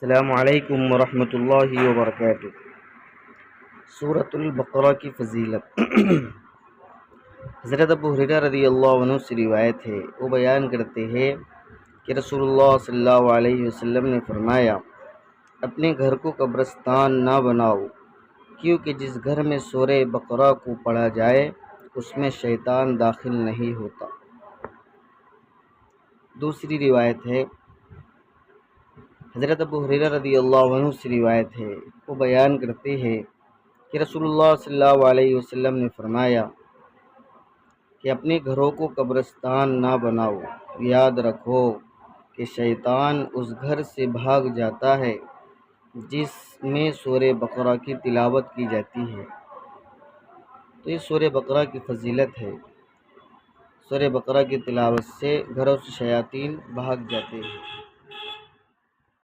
السلام علیکم ورحمۃ اللہ وبرکاتہ۔ سورۃ البقرہ کی فضیلت۔ حضرت ابو ہریرہ رضی اللہ عنہ سے روایت ہے، وہ بیان کرتے ہیں کہ رسول اللہ صلی اللہ علیہ وسلم نے فرمایا، اپنے گھر کو قبرستان نہ بناؤ، کیونکہ جس گھر میں سورہ بقرہ کو پڑھا جائے اس میں شیطان داخل نہیں ہوتا۔ دوسری روایت ہے، حضرت ابو ہریرہ رضی اللہ عنہ سے روایت ہے، وہ بیان کرتے ہیں کہ رسول اللہ صلی اللہ علیہ وسلم نے فرمایا کہ اپنے گھروں کو قبرستان نہ بناؤ، یاد رکھو کہ شیطان اس گھر سے بھاگ جاتا ہے جس میں سورہ بقرہ کی تلاوت کی جاتی ہے۔ تو یہ سورہ بقرہ کی فضیلت ہے۔ سورہ بقرہ کی تلاوت سے گھروں سے شیاطین بھاگ جاتے ہیں۔